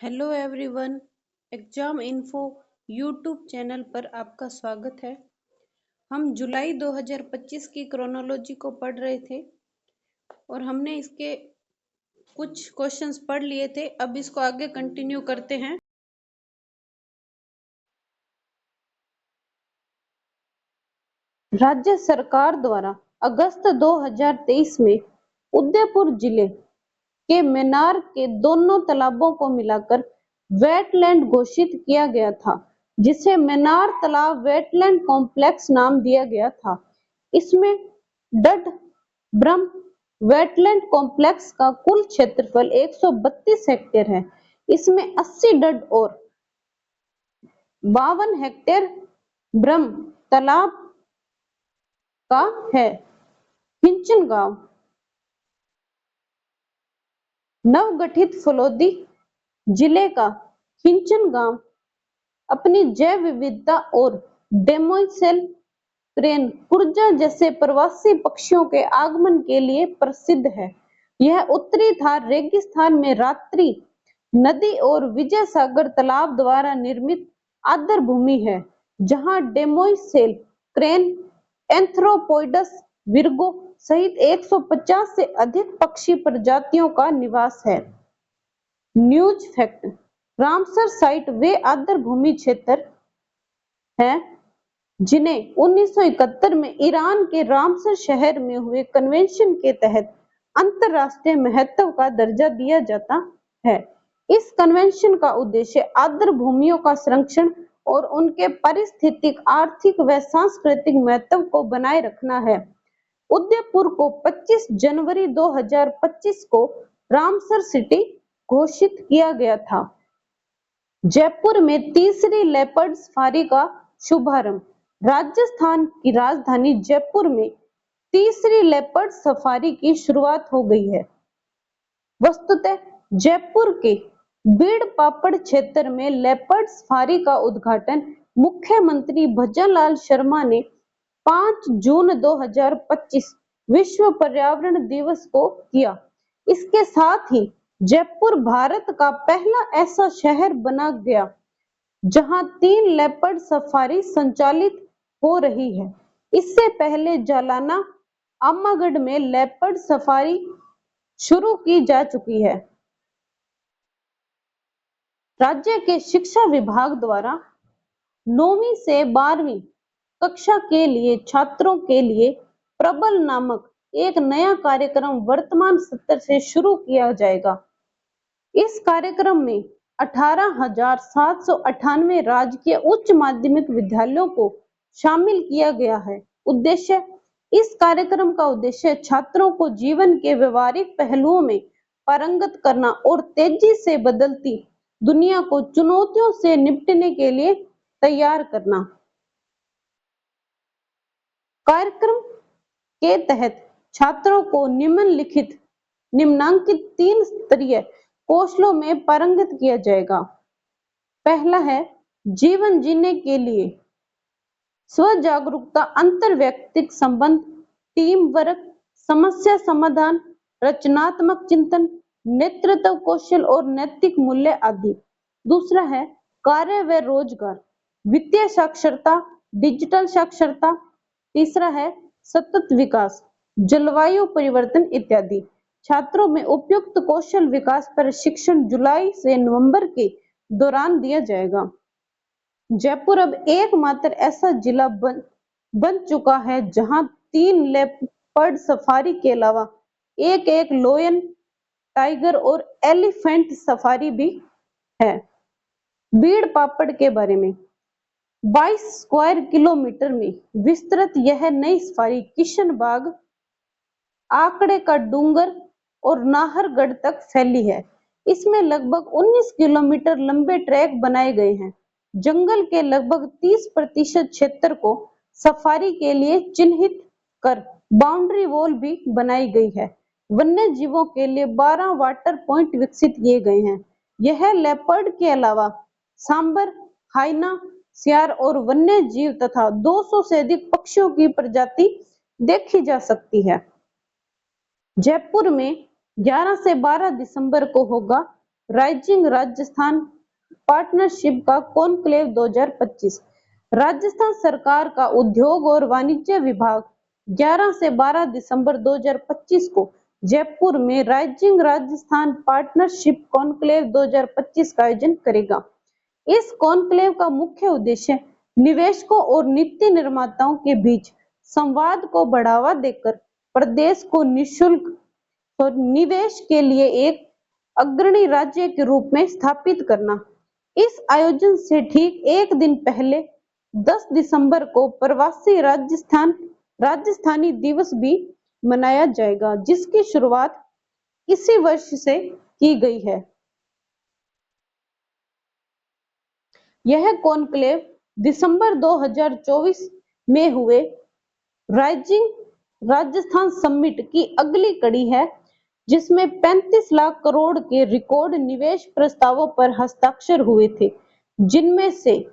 Hello everyone, exam info YouTube channel पर आपका स्वागत है। हम जुलाई 2025 की क्रोनोलॉजी को पढ़ रहे थे और हमने इसके कुछ क्वेश्चंस पढ़ लिए थे। अब इसको आगे कंटिन्यू करते हैं। राज्य सरकार द्वारा अगस्त 2023 में उदयपुर जिले के मेनार के दोनों तालाबों को मिलाकर वेटलैंड घोषित किया गया था, जिसे मेनार तालाब वेटलैंड कॉम्प्लेक्स नाम दिया गया था। इसमें डड ब्रह्म वेटलैंड कॉम्प्लेक्स का कुल क्षेत्रफल 132 हेक्टेयर है। इसमें 80 डड और 52 हेक्टेयर ब्रह्म तालाब का है। खिंचन गांव नवगठित फलोदी जिले का खिंचन गांव अपनी जैव विविधता और डेमोइसेल क्रेन कुर्जा जैसे प्रवासी पक्षियों के आगमन के लिए प्रसिद्ध है। यह उत्तरी थार रेगिस्तान में रात्रि नदी और विजय सागर तालाब द्वारा निर्मित आर्द्र भूमि है, जहां डेमोइसेल क्रेन, एंथ्रोपोइडस विर्गो सहित 150 से अधिक पक्षी प्रजातियों का निवास है। न्यूज फैक्ट: रामसर साइट वे आर्द्र भूमि क्षेत्र हैं जिन्हें 1971 में ईरान के रामसर शहर में हुए कन्वेंशन के तहत अंतरराष्ट्रीय महत्व का दर्जा दिया जाता है। इस कन्वेंशन का उद्देश्य आर्द्र भूमियों का संरक्षण और उनके पारिस्थितिक, आर्थिक व सांस्कृतिक महत्व को बनाए रखना है। उदयपुर को 25 जनवरी 2025 को रामसर सिटी घोषित किया गया था। जयपुर में तीसरी लेपर्ड सफारी का शुभारंभ। राजस्थान की राजधानी जयपुर में तीसरी लेपर्ड सफारी की शुरुआत हो गई है। वस्तुतः जयपुर के बीड़ पापड़ क्षेत्र में लेपर्ड सफारी का उद्घाटन मुख्यमंत्री भजनलाल शर्मा ने 5 जून 2025 विश्व पर्यावरण दिवस को किया। इसके साथ ही जयपुर भारत का पहला ऐसा शहर बना गया जहां 3 लेपर्ड सफारी संचालित हो रही है। इससे पहले जालाना आमागढ़ में लेपर्ड सफारी शुरू की जा चुकी है। राज्य के शिक्षा विभाग द्वारा 9वीं से 12वीं कक्षा के लिए छात्रों के लिए प्रबल नामक एक नया कार्यक्रम वर्तमान सत्र से शुरू किया जाएगा। इस कार्यक्रम में 18,798 राजकीय उच्च माध्यमिक विद्यालयों को शामिल किया गया है। इस कार्यक्रम का उद्देश्य छात्रों को जीवन के व्यवहारिक पहलुओं में पारंगत करना और तेजी से बदलती दुनिया को चुनौतियों से निपटने के लिए तैयार करना। कार्यक्रम के तहत छात्रों को निम्नांकित 3 स्तरीय कौशलों में पारंगत किया जाएगा। पहला है जीवन जीने के लिए स्व जागरूकता, अंतर व्यक्तिक संबंध, टीम वर्क, समस्या समाधान, रचनात्मक चिंतन, नेतृत्व कौशल और नैतिक मूल्य आदि। दूसरा है कार्य व रोजगार, वित्तीय साक्षरता, डिजिटल साक्षरता। तीसरा है सतत विकास, जलवायु परिवर्तन इत्यादि। छात्रों में उपयुक्त कौशल विकास प्रशिक्षण जुलाई से नवंबर के दौरान दिया जाएगा। जयपुर अब एकमात्र ऐसा जिला बन चुका है जहां 3 लेपर्ड सफारी के अलावा एक लोयन, टाइगर और एलिफेंट सफारी भी है। बीड़ पापड़ के बारे में 22 स्क्वायर किलोमीटर में विस्तृत यह नई सफारी किशनबाग, आंकड़े का डूंगर और नाहरगढ़ तक फैली है। इसमें लगभग 19 किलोमीटर लंबे ट्रैक बनाए गए हैं। जंगल के लगभग 30% क्षेत्र को सफारी के लिए चिन्हित कर बाउंड्री वॉल भी बनाई गई है। वन्य जीवों के लिए 12 वाटर पॉइंट विकसित किए गए हैं। यह लेपर्ड के अलावा सांबर, हाइना, सियार और वन्य जीव तथा 200 से अधिक पक्षियों की प्रजाति देखी जा सकती है। जयपुर में 11 से 12 दिसंबर को होगा राइजिंग राजस्थान पार्टनरशिप का कॉन्क्लेव 2025। राजस्थान सरकार का उद्योग और वाणिज्य विभाग 11 से 12 दिसंबर 2025 को जयपुर में राइजिंग राजस्थान पार्टनरशिप कॉन्क्लेव 2025 का आयोजन करेगा। इस कॉन्क्लेव का मुख्य उद्देश्य निवेशकों और नीति निर्माताओं के बीच संवाद को बढ़ावा देकर प्रदेश को निशुल्क और निवेश के लिए एक अग्रणी राज्य के रूप में स्थापित करना। इस आयोजन से ठीक एक दिन पहले 10 दिसंबर को प्रवासी राजस्थानी दिवस भी मनाया जाएगा, जिसकी शुरुआत इसी वर्ष से की गई है। यह कॉन्क्लेव दिसंबर 2024 में हुए राइजिंग राजस्थान समिट की अगली कड़ी है, जिसमें 35 लाख करोड़ के रिकॉर्ड निवेश प्रस्तावों पर हस्ताक्षर हुए थे, जिनमें से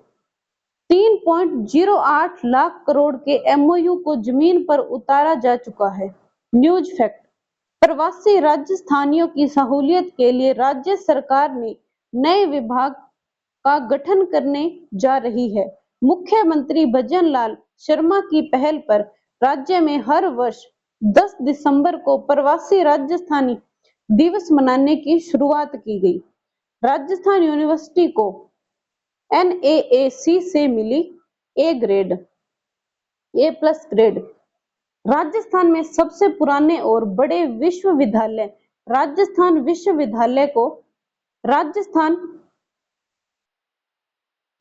3.08 लाख करोड़ के एमओयू को जमीन पर उतारा जा चुका है। न्यूज फैक्ट: प्रवासी राजस्थानियों की सहूलियत के लिए राज्य सरकार ने नए विभाग का गठन करने जा रही है। मुख्यमंत्री भजन लाल शर्मा की पहल पर राज्य में हर वर्ष 10 दिसंबर को प्रवासी राजस्थानी दिवस मनाने की शुरुआत की गई। राजस्थान यूनिवर्सिटी को NAAC से मिली ए प्लस ग्रेड। राजस्थान में सबसे पुराने और बड़े विश्वविद्यालय राजस्थान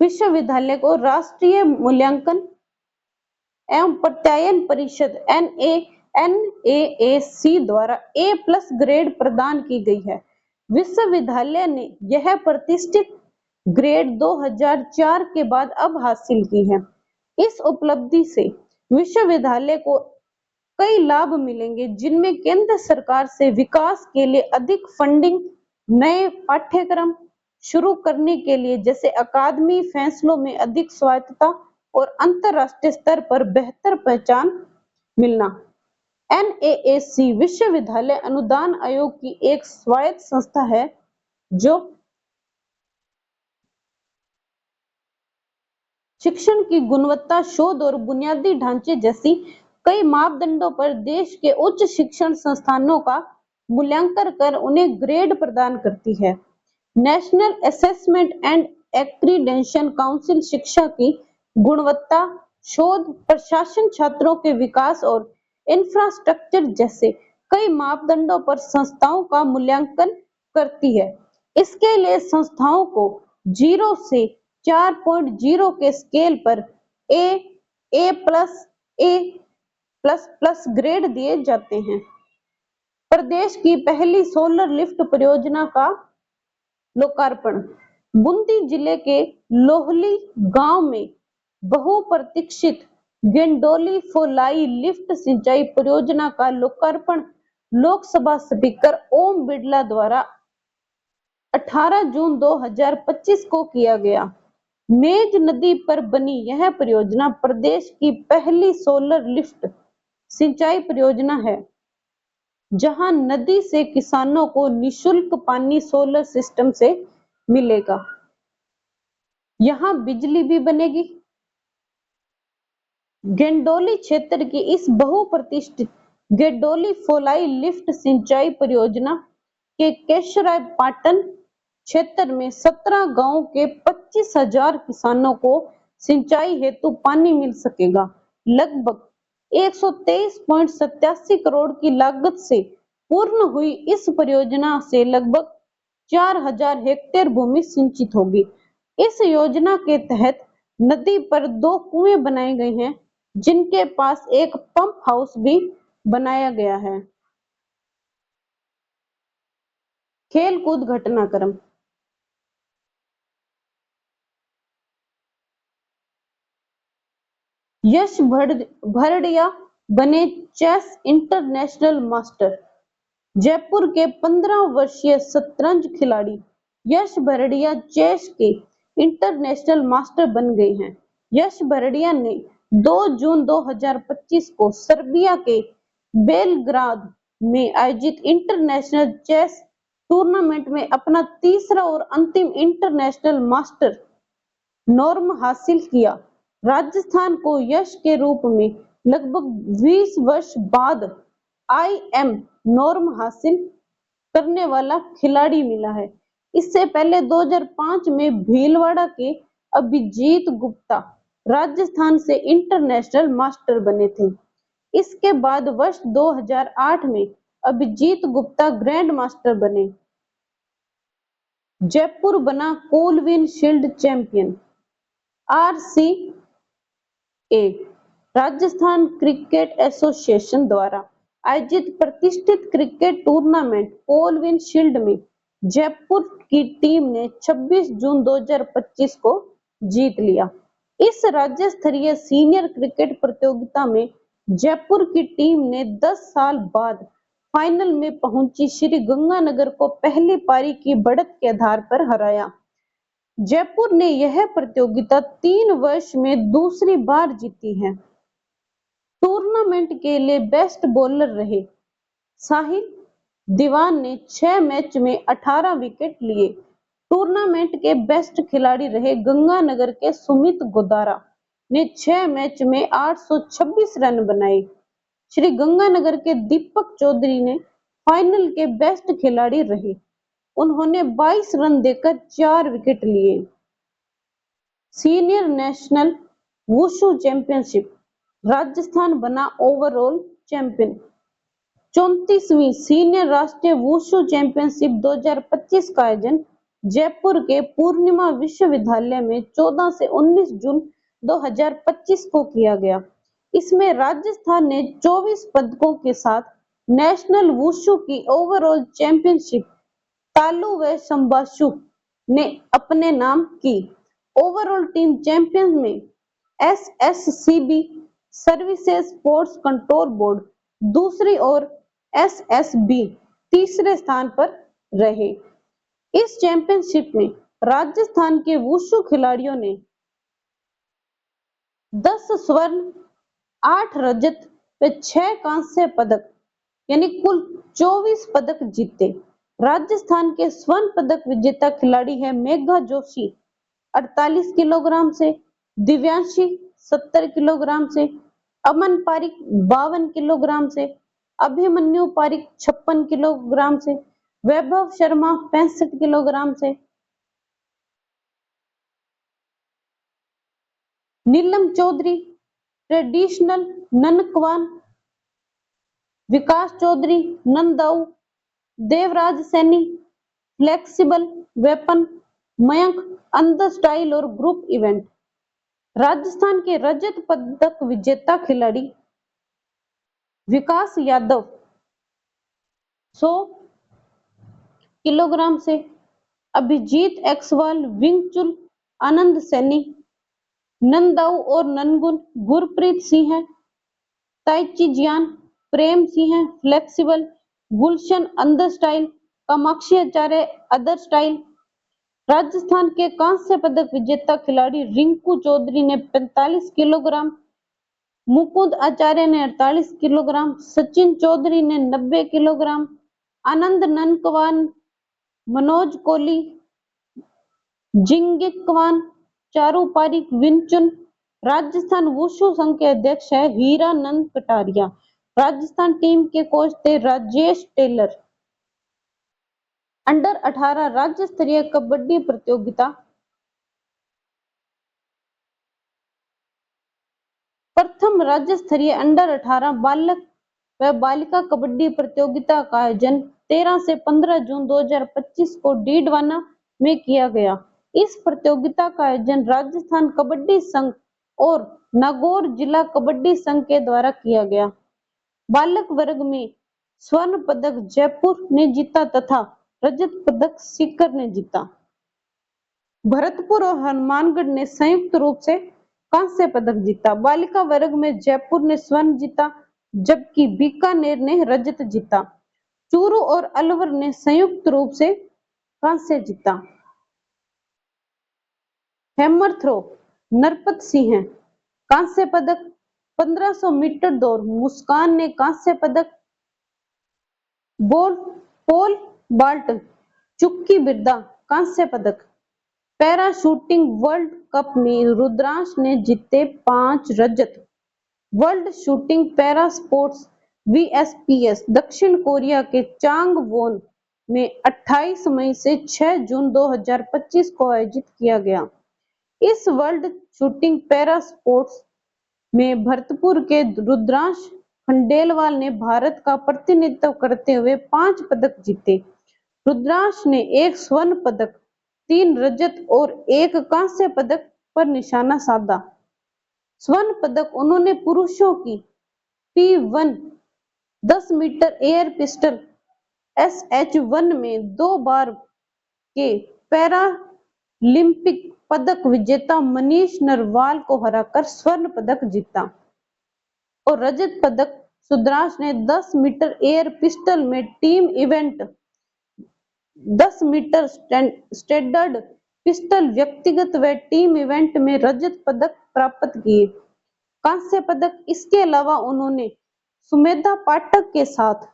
विश्वविद्यालय को राष्ट्रीय मूल्यांकन एवं प्रत्यायन परिषद NAAC द्वारा ए प्लस ग्रेड प्रदान की गई है। विश्वविद्यालय ने यह प्रतिष्ठित ग्रेड 2004 के बाद अब हासिल की है। इस उपलब्धि से विश्वविद्यालय को कई लाभ मिलेंगे, जिनमें केंद्र सरकार से विकास के लिए अधिक फंडिंग, नए पाठ्यक्रम शुरू करने के लिए जैसे अकादमी फैसलों में अधिक स्वायत्तता और अंतरराष्ट्रीय स्तर पर बेहतर पहचान मिलना। NAAC विश्वविद्यालय अनुदान आयोग की एक स्वायत्त संस्था है जो शिक्षण की गुणवत्ता, शोध और बुनियादी ढांचे जैसी कई मापदंडों पर देश के उच्च शिक्षण संस्थानों का मूल्यांकन कर उन्हें ग्रेड प्रदान करती है। नेशनल असेसमेंट एंड एक्रीडेंशन काउंसिल शिक्षा की गुणवत्ता, शोध, प्रशासन, छात्रों के विकास और इंफ्रास्ट्रक्चर जैसे कई मापदंडों पर संस्थाओं का मूल्यांकन करती है। इसके लिए संस्थाओं को 0 से 4.0 के स्केल पर ए प्लस ग्रेड दिए जाते हैं। प्रदेश की पहली सोलर लिफ्ट परियोजना का लोकार्पण। बूंदी जिले के लोहली गांव में बहुप्रतीक्षित गेंडोली फोलाई लिफ्ट सिंचाई परियोजना का लोकार्पण लोकसभा स्पीकर ओम बिड़ला द्वारा 18 जून 2025 को किया गया। मेज नदी पर बनी यह परियोजना प्रदेश की पहली सोलर लिफ्ट सिंचाई परियोजना है, जहां नदी से किसानों को निशुल्क पानी सोलर सिस्टम से मिलेगा। यहां बिजली भी बनेगी। गेंडोली क्षेत्र की इस बहुप्रतिष्ठित गेंडोली फोलाई लिफ्ट सिंचाई परियोजना के केशराय पाटन क्षेत्र में 17 गांवों के 25,000 किसानों को सिंचाई हेतु पानी मिल सकेगा। लगभग 123.87 करोड़ की लागत से पूर्ण हुई इस परियोजना से लगभग 4,000 हेक्टेयर भूमि सिंचित होगी। इस योजना के तहत नदी पर 2 कुएं बनाए गए हैं, जिनके पास एक पंप हाउस भी बनाया गया है। खेलकूद घटनाक्रम। यश भरड़िया बने चेस इंटरनेशनल मास्टर। जयपुर के 15 वर्षीय शतरंज खिलाड़ी यश भरड़िया चेस के इंटरनेशनल मास्टर बन गए हैं। यश भरड़िया ने 2 जून 2025 को सर्बिया के बेलग्राद में आयोजित इंटरनेशनल चेस टूर्नामेंट में अपना तीसरा और अंतिम इंटरनेशनल मास्टर नॉर्म हासिल किया। राजस्थान को यश के रूप में लगभग 20 वर्ष बाद IM नॉर्म हासिल करने वाला खिलाड़ी मिला है। इससे पहले 2005 में भीलवाड़ा के अभिजीत गुप्ता राजस्थान से इंटरनेशनल मास्टर बने थे। इसके बाद वर्ष 2008 में अभिजीत गुप्ता ग्रैंड मास्टर बने। जयपुर बना Colvin shield champion. RCA Rajasthan cricket association द्वारा आयोजित प्रतिष्ठित क्रिकेट टूर्नामेंट कोलविन शील्ड में जयपुर की टीम ने 26 जून 2025 को जीत लिया। इस राज्य स्तरीय सीनियर क्रिकेट प्रतियोगिता में जयपुर की टीम ने 10 साल बाद फाइनल में पहुंची श्री गंगानगर को पहली पारी की बढ़त के आधार पर हराया। जयपुर ने यह प्रतियोगिता 3 वर्ष में दूसरी बार जीती है। टूर्नामेंट के लिए बेस्ट बॉलर रहे साहिल दीवान ने 6 मैच में 18 विकेट लिए। टूर्नामेंट के बेस्ट खिलाड़ी रहे गंगानगर के सुमित गोदारा ने 6 मैच में 826 रन बनाए। श्री गंगानगर के दीपक चौधरी ने फाइनल के बेस्ट खिलाड़ी रहे। उन्होंने 22 रन देकर 4 विकेट लिए। Senior national wushu championship Rajasthan बना ओवरऑल चैंपियन। 34वीं सीनियर राष्ट्रीय वुशु चैंपियनशिप 2025 का आयोजन जयपुर के पूर्णिमा विश्वविद्यालय में 14 से 19 जून 2025 को किया गया। इसमें राजस्थान ने 24 पदकों के साथ नेशनल वुशु की ओवरऑल चैंपियनशिप तालू व संबाशु ने अपने नाम की। ओवरऑल टीम चैंपियन में SSCB services sports control board दूसरी और SSB तीसरे स्थान पर रहे। इस चैंपियनशिप में राजस्थान के वुशु खिलाड़ियों ने 10 स्वर्ण 8 रजत व 6 कांस्य पदक यानी कुल 24 पदक जीते। राजस्थान के स्वर्ण पदक विजेता खिलाड़ी है मेघा जोशी 48 किलोग्राम से, दिव्यांशी 70 किलोग्राम से, अमन पारिक 52 किलोग्राम से, अभिमन्यु पारिक 56 किलोग्राम से, वैभव शर्मा 65 किलोग्राम से, नीलम चौधरी ट्रेडिशनल ननकवान, विकास चौधरी नंदाऊ, Devraj Saini flexible weapon, Mayank under style और ग्रुप इवेंट। राजस्थान के रजत पदक विजेता खिलाड़ी विकास यादव 100 किलोग्राम से, अभिजीत एक्सवाल विंगचुल आनंद सैनी, नंदाऊ और ननगुन गुरप्रीत सिंह है, ताइची जियान प्रेम सिंह फ्लेक्सिबल, गुलशन अंडर स्टाइल, कामाक्षी आचार्य अदर स्टाइल। राजस्थान के कांस्य पदक विजेता खिलाड़ी रिंकू चौधरी ने 45 किलोग्राम, मुकुंद आचार्य ने 48 किलोग्राम, सचिन चौधरी ने 90 किलोग्राम, आनंद ननकवान, मनोज कोहली, जिंगिकवान, चारू पारिक विंचुन। राजस्थान वुशु संघ के अध्यक्ष है हीरानंद कटारिया। राजस्थान टीम के कोच थे राजेश टेलर। अंडर 18 राज्य स्तरीय कबड्डी प्रतियोगिता प्रथम राज्य स्तरीय अंडर 18 बालक व बालिका कबड्डी प्रतियोगिता का आयोजन 13 से 15 जून 2025 को डीडवाना में किया गया। इस प्रतियोगिता का आयोजन राजस्थान कबड्डी संघ और नागौर जिला कबड्डी संघ के द्वारा किया गया। बालक वर्ग में स्वर्ण पदक जयपुर ने जीता तथा रजत पदक सीकर ने जीता। भरतपुर और हनुमानगढ़ ने संयुक्त रूप से कांस्य पदक जीता। बालिका वर्ग में जयपुर ने स्वर्ण जीता जबकि बीकानेर ने रजत जीता। चूरू और अलवर ने संयुक्त रूप से कांस्य जीता। हैमर थ्रो नरपत सिंह कांस्य पदक। 1500 मीटर दौड़ मुस्कान ने कांस्य पदक। पोल बाल्ट चुक्की बिरदा कांस्य पदक। पैरा शूटिंग वर्ल्ड कप में रुद्रांश ने जीते 5 रजत। वर्ल्ड शूटिंग पैरा स्पोर्ट्स वीएसपीएस दक्षिण कोरिया के चांगवोन में 28 मई से 6 जून 2025 को आयोजित किया गया। इस वर्ल्ड शूटिंग पैरा स्पोर्ट्स में भरतपुर के रुद्रांश खंडेलवाल ने भारत का प्रतिनिधित्व करते हुए 5 पदक जीते। रुद्रांश ने 1 स्वर्ण पदक, 3 रजत और 1 कांस्य पदक पर निशाना साधा। स्वर्ण पदक उन्होंने पुरुषों की P1 10 metre air pistol SH1 में 2 बार के पैरालिम्पिक पदक विजेता मनीष नरवाल को हराकर स्वर्ण पदक जीता और रजत पदक रुद्रांश ने 10 मीटर एयर पिस्टल में team event, 10 metre standard pistol व्यक्तिगत व टीम इवेंट में रजत पदक प्राप्त किए। कांस्य पदक इसके अलावा उन्होंने सुमेधा पाठक के साथ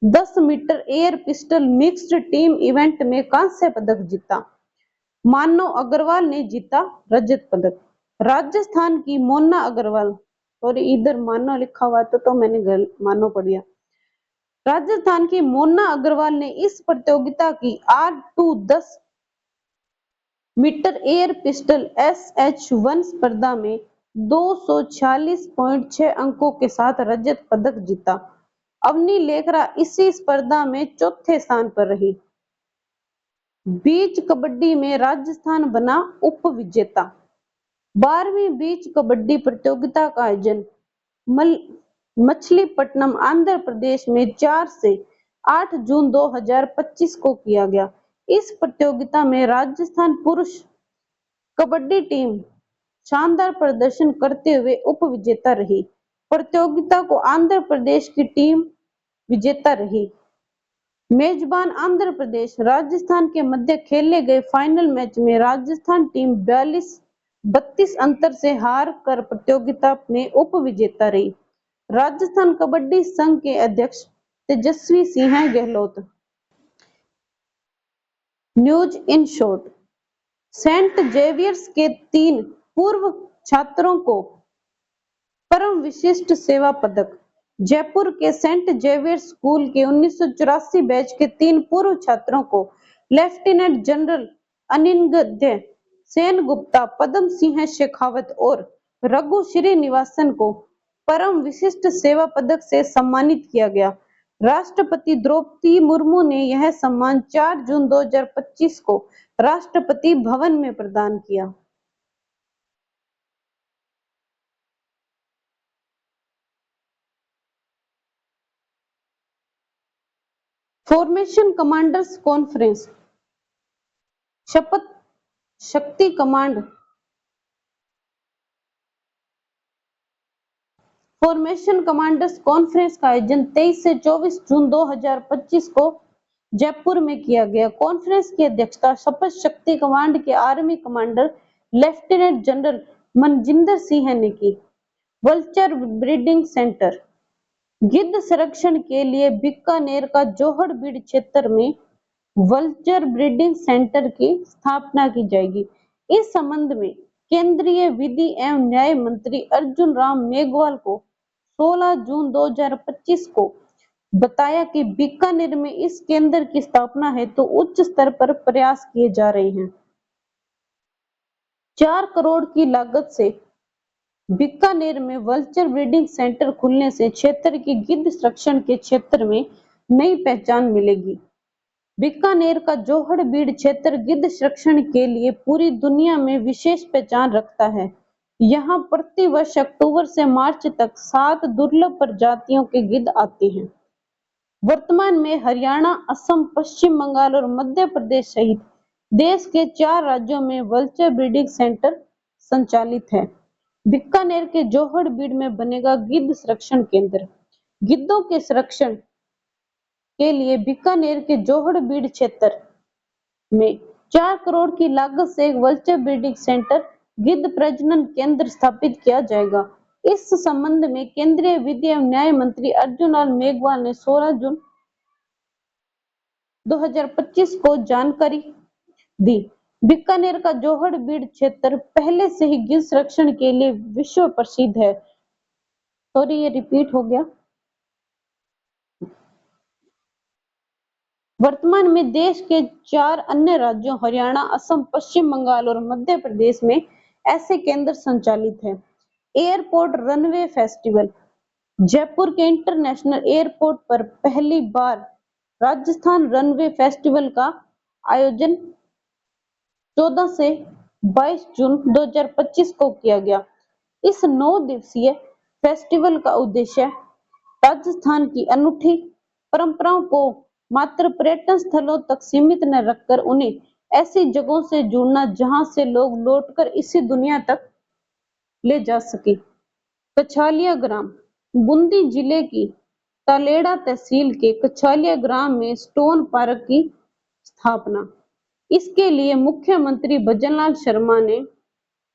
10 metre air pistol mixed team event में कांस्य पदक जीता। मानव अग्रवाल ने जीता रजत पदक। राजस्थान की मोना अग्रवाल, और इधर मानव लिखा हुआ तो मैंने मानव पढ़ दिया। राजस्थान की मोना अग्रवाल ने इस प्रतियोगिता की R2 10 metre air pistol SH1 स्पर्धा में 246.6 अंकों के साथ रजत पदक जीता। अवनी लेखरा इसी स्पर्धा में चौथे स्थान पर रही। बीच कबड्डी में राजस्थान बना उप विजेता। 12वीं बीच कबड्डी प्रतियोगिता का आयोजन मछलीपट्टनम आंध्र प्रदेश में 4 से 8 जून 2025 को किया गया। इस प्रतियोगिता में राजस्थान पुरुष कबड्डी टीम शानदार प्रदर्शन करते हुए उप विजेता रही। प्रतियोगिता को आंध्र प्रदेश की टीम विजेता रही। मेजबान आंध्र प्रदेश राजस्थान के मध्य खेले गए फाइनल मैच में राजस्थान टीम 42-32 अंतर से हार कर प्रतियोगिता में उप विजेता रही। राजस्थान कबड्डी संघ के अध्यक्ष Tejasvi Singh Gehlot. News in short. Saint Xavier's के 3 पूर्व छात्रों को परम विशिष्ट सेवा पदक। जयपुर के सेंट जेवियर्स स्कूल के 1984 बैच के 3 पूर्व छात्रों को लेफ्टिनेंट जनरल अनिंगद्य सेन गुप्ता, पद्म सिंह शेखावत और रघु श्रीनिवासन को परम विशिष्ट सेवा पदक से सम्मानित किया गया। राष्ट्रपति द्रौपदी मुर्मू ने यह सम्मान 4 जून 2025 को राष्ट्रपति भवन में प्रदान किया। Formation commanders conference. शपथ शक्ति कमांड फॉर्मेशन कमांडर्स कॉन्फ्रेंस का आयोजन 23 से 24 जून 2025 को जयपुर में किया गया। कॉन्फ्रेंस की अध्यक्षता शपथ शक्ति कमांड के army commander lieutenant general Manjinder Singh ने की। Vulture breeding centre. गिद्ध संरक्षण के लिए बीकानेर का जोहड़बीड़ क्षेत्र में वल्चर ब्रीडिंग सेंटर की स्थापना की जाएगी। इस संबंध में केंद्रीय विधि एवं न्याय मंत्री अर्जुन राम मेघवाल को 16 जून 2025 को बताया कि बीकानेर में इस केंद्र की स्थापना है तो उच्च स्तर पर प्रयास किए जा रहे हैं। 4 करोड़ की लागत से बीकानेर में वल्चर ब्रीडिंग सेंटर खुलने से क्षेत्र की गिद्ध संरक्षण के क्षेत्र में नई पहचान मिलेगी। बीकानेर का जोहड़बीड़ क्षेत्र गिद्ध संरक्षण के लिए पूरी दुनिया में विशेष पहचान रखता है। यहाँ प्रति वर्ष अक्टूबर से मार्च तक 7 दुर्लभ प्रजातियों के गिद्ध आते हैं। वर्तमान में हरियाणा, असम, पश्चिम बंगाल और मध्य प्रदेश सहित देश के 4 राज्यों में वल्चर ब्रीडिंग सेंटर संचालित है। बीकानेर के जोहड़बीड़ में बनेगा गिद्ध संरक्षण केंद्र। गिद्धों के संरक्षण के लिए बीकानेर के जोहड़बीड़ क्षेत्र में 4 करोड़ की लागत से एक वल्चर ब्रीडिंग सेंटर गिद्ध प्रजनन केंद्र स्थापित किया जाएगा। इस संबंध में केंद्रीय विधि एवं न्याय मंत्री अर्जुन राम मेघवाल ने 16 जून 2025 को जानकारी दी। बीकानेर का जोहड़ बीड़ क्षेत्र पहले से ही गिर संरक्षण के लिए विश्व प्रसिद्ध है। सॉरी, ये रिपीट हो गया। वर्तमान में देश के 4 अन्य राज्यों हरियाणा, असम, पश्चिम बंगाल और मध्य प्रदेश में ऐसे केंद्र संचालित हैं। Airport runway festival. जयपुर के इंटरनेशनल एयरपोर्ट पर पहली बार राजस्थान रनवे फेस्टिवल का आयोजन 14 से 22 जून 2025 को किया गया। इस 9 दिवसीय फेस्टिवल का उद्देश्य राजस्थान की अनूठी परंपराओं को मात्र पर्यटन स्थलों तक सीमित न रखकर उन्हें ऐसी जगहों से जोड़ना जहां से लोग लौटकर इसी दुनिया तक ले जा सके। कछालिया ग्राम। बूंदी जिले की तालेड़ा तहसील के कछालिया ग्राम में स्टोन पार्क की स्थापना। इसके लिए मुख्यमंत्री भजनलाल शर्मा ने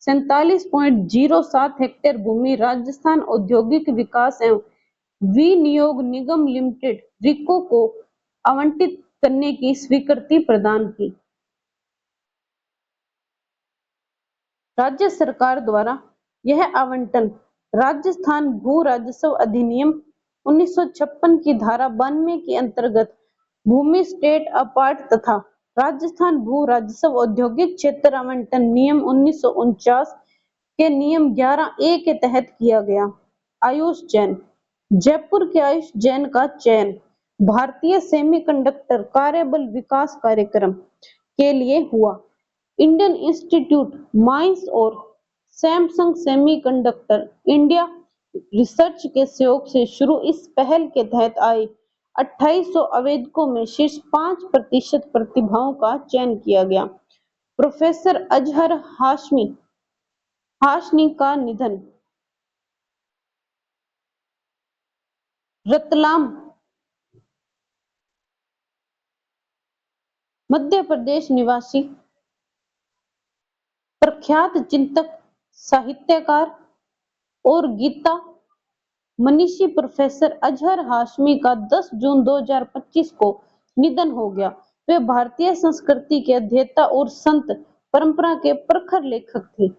47.07 हेक्टेयर भूमि राजस्थान औद्योगिक विकास एवं विनियोग निगम लिमिटेड रिको को आवंटित करने की स्वीकृति प्रदान की। राज्य सरकार द्वारा यह आवंटन राजस्थान भू राजस्व अधिनियम 1956 की धारा 92 के अंतर्गत भूमि स्टेट अपार्ट तथा राजस्थान भू राजस्व औद्योगिक क्षेत्र आवंटन नियम 1949 के नियम 11A के तहत किया गया। आयुष जैन। जयपुर के आयुष जैन का चयन भारतीय सेमीकंडक्टर कार्यबल विकास कार्यक्रम के लिए हुआ। इंडियन इंस्टीट्यूट माइंस और सैमसंग सेमीकंडक्टर इंडिया रिसर्च के सहयोग से शुरू इस पहल के तहत आए 2800 आवेदकों में शीर्ष 5% प्रतिभाओं का चयन किया गया। प्रोफेसर अजहर हाशमी का निधन। रतलाम मध्य प्रदेश निवासी प्रख्यात चिंतक, साहित्यकार और गीता मनीषी प्रोफेसर अजहर हाशमी का 10 जून 2025 को निधन हो गया। वे भारतीय संस्कृति के अध्येता और संत परंपरा के प्रखर लेखक थे।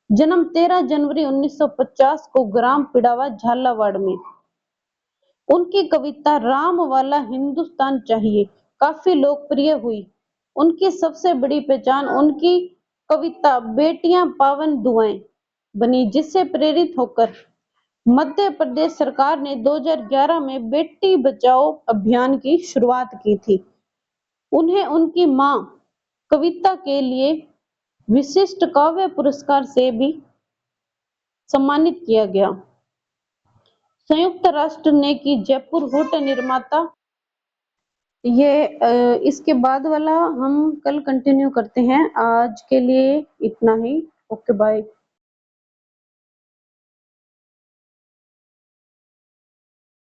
जन्म 13 जनवरी 1950 को ग्राम पिड़ावा झालावाड़ में। उनकी कविता राम वाला हिंदुस्तान चाहिए काफी लोकप्रिय हुई। उनकी सबसे बड़ी पहचान उनकी कविता बेटियां पावन दुआएं बनी, जिससे प्रेरित होकर मध्य प्रदेश सरकार ने 2011 में बेटी बचाओ अभियान की शुरुआत की थी। उन्हें उनकी मां कविता के लिए विशिष्ट काव्य पुरस्कार से भी सम्मानित किया गया। संयुक्त राष्ट्र ने की जयपुर होटल निर्माता। इसके बाद वाला हम कल कंटिन्यू करते हैं। आज के लिए इतना ही। Okay, bye.